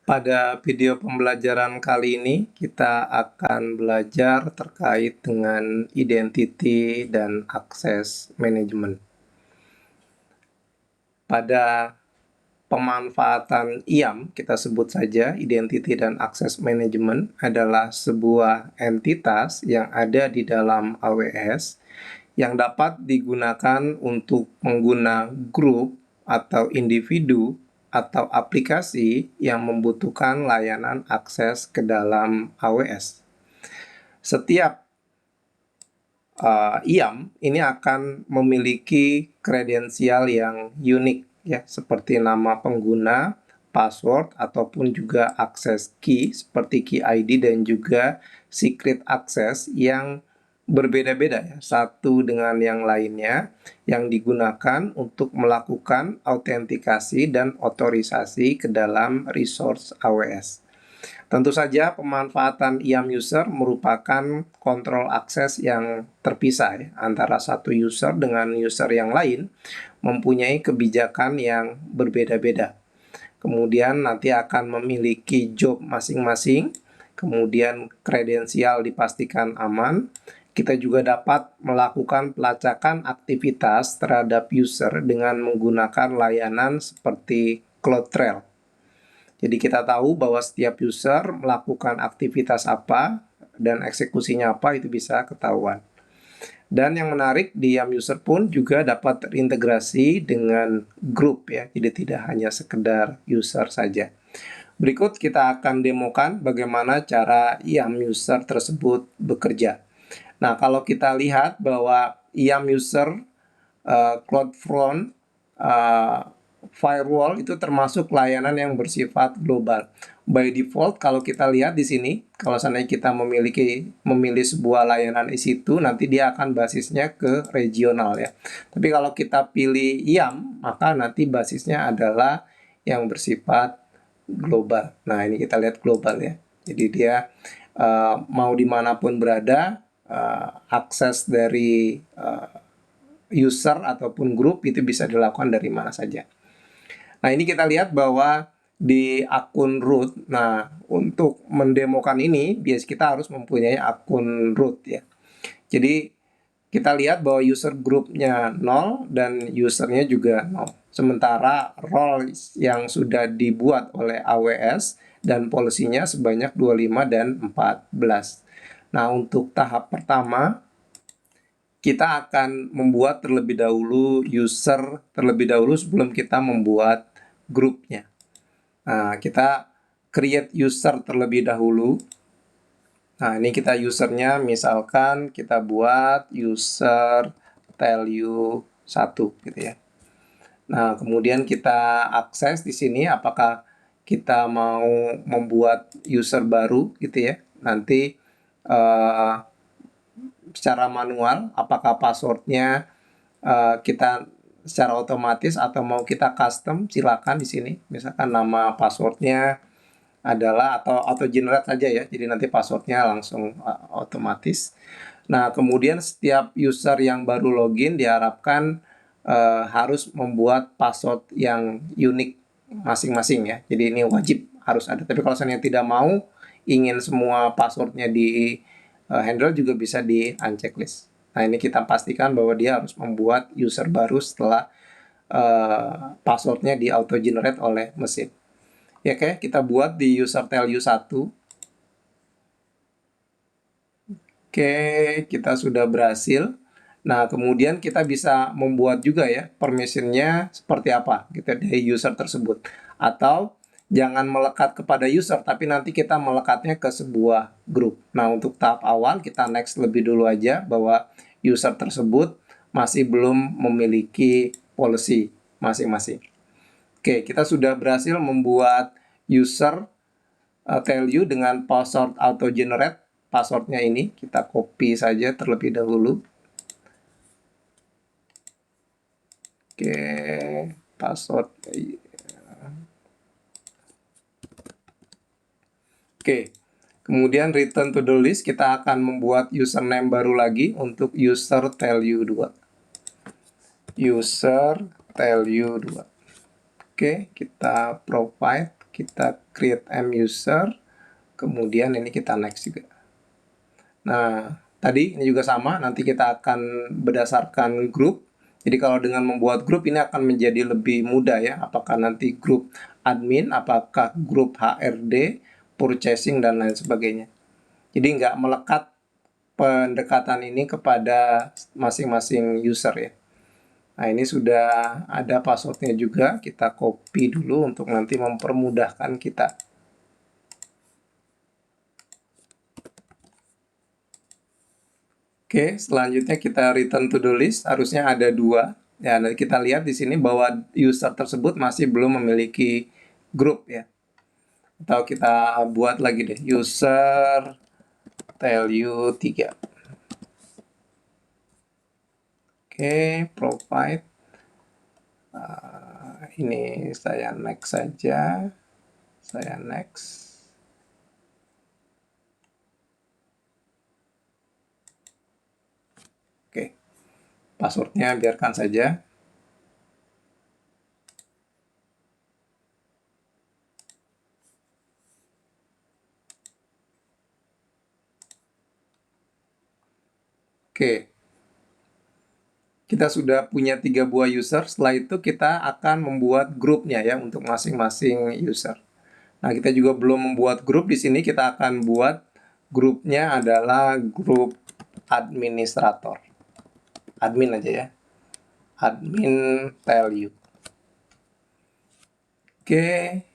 Pada video pembelajaran kali ini, kita akan belajar terkait dengan identity dan akses manajemen. Pada pemanfaatan IAM, kita sebut saja identity dan akses manajemen adalah sebuah entitas yang ada di dalam AWS yang dapat digunakan untuk pengguna grup atau individu atau aplikasi yang membutuhkan layanan akses ke dalam AWS. Setiap IAM ini akan memiliki kredensial yang unik ya, seperti nama pengguna, password ataupun juga akses key seperti key ID dan juga secret access yang berbeda-beda ya, satu dengan yang lainnya, yang digunakan untuk melakukan autentikasi dan otorisasi ke dalam resource AWS. Tentu saja pemanfaatan IAM user merupakan kontrol akses yang terpisah ya, antara satu user dengan user yang lain, mempunyai kebijakan yang berbeda-beda. Kemudian nanti akan memiliki job masing-masing, kemudian kredensial dipastikan aman. Kita juga dapat melakukan pelacakan aktivitas terhadap user dengan menggunakan layanan seperti CloudTrail. Jadi kita tahu bahwa setiap user melakukan aktivitas apa dan eksekusinya apa itu bisa ketahuan. Dan yang menarik di IAM user pun juga dapat terintegrasi dengan grup ya, jadi tidak hanya sekedar user saja. Berikut kita akan demokan bagaimana cara IAM user tersebut bekerja. Nah, kalau kita lihat bahwa IAM user CloudFront firewall itu termasuk layanan yang bersifat global. By default, kalau kita lihat di sini, kalau seandainya kita memilih sebuah layanan di situ, nanti dia akan basisnya ke regional ya. Tapi kalau kita pilih IAM, maka nanti basisnya adalah yang bersifat global. Nah, ini kita lihat global ya. Jadi dia mau dimanapun berada, akses dari user ataupun grup itu bisa dilakukan dari mana saja. Nah, ini kita lihat bahwa di akun root, nah untuk mendemokan ini, bias kita harus mempunyai akun root ya. Jadi kita lihat bahwa user grupnya 0 dan usernya juga 0. Sementara role yang sudah dibuat oleh AWS dan polisinya sebanyak 25 dan 14. Nah, untuk tahap pertama, kita akan membuat terlebih dahulu user terlebih dahulu sebelum kita membuat grupnya. Nah, kita create user terlebih dahulu. Nah, ini kita usernya misalkan kita buat user value 1 gitu ya. Nah, kemudian kita akses di sini apakah kita mau membuat user baru gitu ya. Nanti secara manual, apakah passwordnya kita secara otomatis atau mau kita custom, silakan di sini. Misalkan nama passwordnya adalah atau auto generate saja ya, jadi nanti passwordnya langsung otomatis. Nah, kemudian setiap user yang baru login diharapkan harus membuat password yang unik masing-masing ya. Jadi ini wajib harus ada. Tapi kalau seandainya tidak mau, ingin semua passwordnya di handle juga bisa di unchecklist. Nah, ini kita pastikan bahwa dia harus membuat user baru setelah passwordnya di auto generate oleh mesin. Ya, oke, kita buat di user value 1. Oke, kita sudah berhasil. Nah, kemudian kita bisa membuat juga ya permissionnya seperti apa gitu dari user tersebut. Atau jangan melekat kepada user, tapi nanti kita melekatnya ke sebuah grup. Nah, untuk tahap awal kita next lebih dulu aja bahwa user tersebut masih belum memiliki policy masing-masing. Oke, kita sudah berhasil membuat user value dengan password auto generate. Passwordnya ini kita copy saja terlebih dahulu. Oke, password. Oke, kemudian return to the list, kita akan membuat username baru lagi untuk user value 2. User value 2. Oke, kita provide. kita create M user, kemudian ini kita next juga. Nah, tadi ini juga sama, nanti kita akan berdasarkan grup. Jadi kalau dengan membuat grup ini akan menjadi lebih mudah ya, apakah nanti grup admin, apakah grup HRD, purchasing, dan lain sebagainya. Jadi nggak melekat pendekatan ini kepada masing-masing user ya. Nah, ini sudah ada passwordnya juga, kita copy dulu untuk nanti mempermudahkan kita. Oke, selanjutnya kita return to do list, harusnya ada 2. Ya, nanti kita lihat di sini bahwa user tersebut masih belum memiliki grup ya. Atau kita buat lagi deh, user value 3. Oke, provide. Ini saya next saja. Saya next. Oke, passwordnya biarkan saja. Oke, kita sudah punya 3 buah user. Setelah itu kita akan membuat grupnya ya untuk masing-masing user. Nah, kita juga belum membuat grup di sini. Kita akan buat grupnya adalah grup administrator. Admin aja ya. Admin tell you. Oke.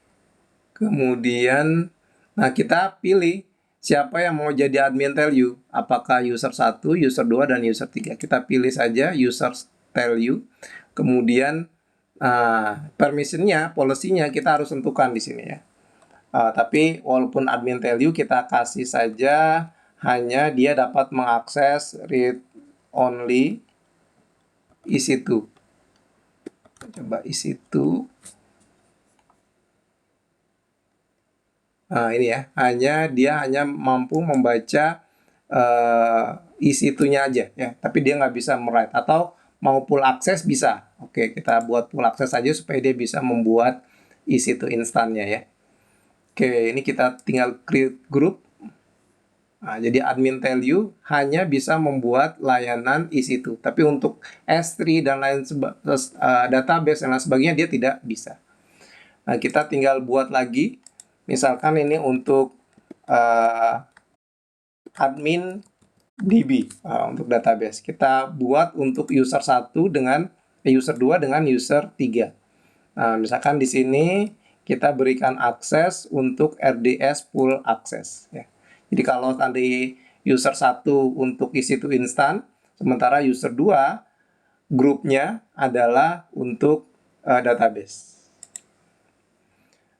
Kemudian, nah kita pilih siapa yang mau jadi admin tell you. Apakah user 1, user 2, dan user 3. Kita pilih saja user tell you. Kemudian, permissionnya, policy-nya kita harus tentukan di sini ya. Tapi walaupun admin tell you, kita kasih saja hanya dia dapat mengakses read only EC2. Coba EC2. Nah, ini ya, dia hanya mampu membaca EC2-nya aja ya, tapi dia nggak bisa write. Atau mau full access bisa. Oke, kita buat full access saja supaya dia bisa membuat EC2 instannya ya. Oke, ini kita tinggal create group. Nah, jadi admin tell you hanya bisa membuat layanan EC2, tapi untuk S3 dan lain database dan lain sebagainya dia tidak bisa. Nah, kita tinggal buat lagi, misalkan ini untuk admin DB untuk database. Kita buat untuk user 1 dengan user 2 dengan user 3. Nah, misalkan di sini kita berikan akses untuk RDS full access ya. Jadi kalau tadi user 1 untuk isi itu instan, sementara user 2 grupnya adalah untuk database.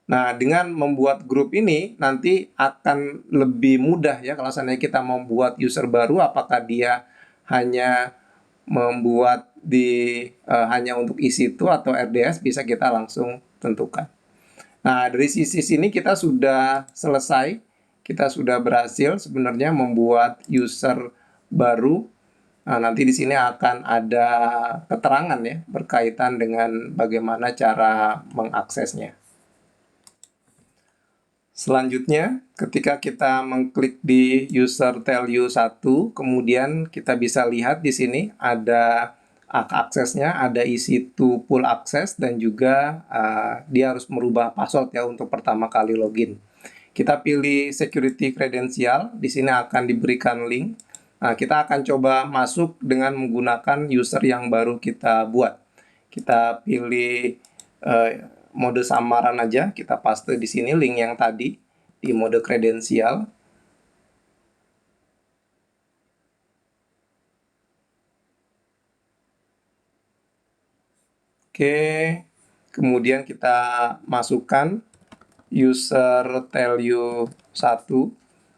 Nah, dengan membuat grup ini nanti akan lebih mudah ya kalau seandainya kita membuat user baru, apakah dia hanya membuat hanya untuk isi itu atau RDS, bisa kita langsung tentukan. Nah, dari sisi sini kita sudah selesai. Kita sudah berhasil sebenarnya membuat user baru. Nah, nanti di sini akan ada keterangan ya berkaitan dengan bagaimana cara mengaksesnya. Selanjutnya, ketika kita mengklik di user tell you 1, kemudian kita bisa lihat di sini ada aksesnya, ada isi to full access, dan juga dia harus merubah password ya untuk pertama kali login. Kita pilih security credential, di sini akan diberikan link. Nah, kita akan coba masuk dengan menggunakan user yang baru kita buat. Kita pilih mode samaran aja, kita paste di sini link yang tadi di mode kredensial. Oke, kemudian kita masukkan user tell you 1,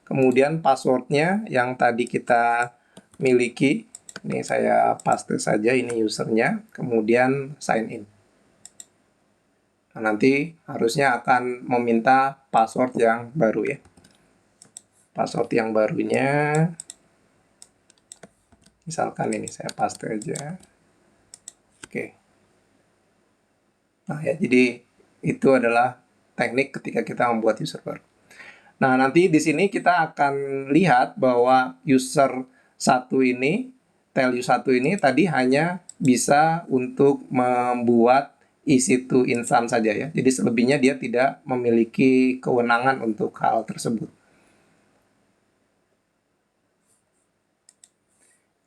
kemudian passwordnya yang tadi kita miliki. Ini saya paste saja, ini usernya, kemudian sign in. Nah, nanti harusnya akan meminta password yang baru ya. Password yang barunya, misalkan ini saya paste aja. Oke. Nah ya, jadi itu adalah teknik ketika kita membuat user baru. Nah, nanti di sini kita akan lihat bahwa user satu ini, tell satu ini tadi hanya bisa untuk membuat EC2 instance saja ya. Jadi selebihnya dia tidak memiliki kewenangan untuk hal tersebut.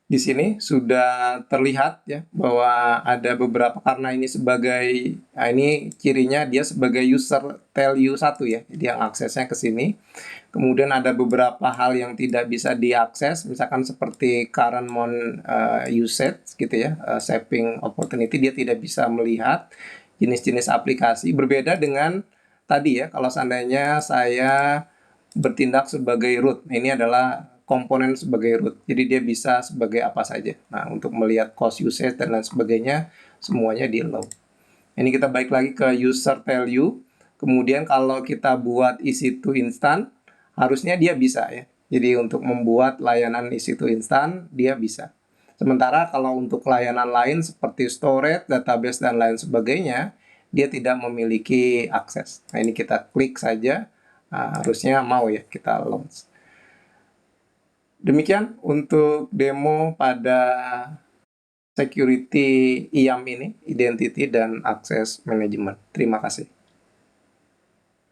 Di sini sudah terlihat ya bahwa ada beberapa, karena ini sebagai, nah ini cirinya dia sebagai user tell you1 ya, jadi yang aksesnya ke sini. Kemudian ada beberapa hal yang tidak bisa diakses, misalkan seperti current mon usage gitu ya, shaping opportunity, dia tidak bisa melihat jenis-jenis aplikasi. Berbeda dengan tadi ya, kalau seandainya saya bertindak sebagai root. Nah, ini adalah komponen sebagai root. Jadi dia bisa sebagai apa saja. Nah, untuk melihat cost usage dan lain sebagainya, semuanya di allow. Ini kita balik lagi ke user value. Kemudian kalau kita buat EC2 instant, harusnya dia bisa ya. Jadi untuk membuat layanan EC2 instant, dia bisa. Sementara kalau untuk layanan lain seperti storage, database, dan lain sebagainya, dia tidak memiliki akses. Nah, ini kita klik saja. Nah, harusnya mau ya kita launch. Demikian untuk demo pada security IAM ini, Identity dan Access Management. Terima kasih.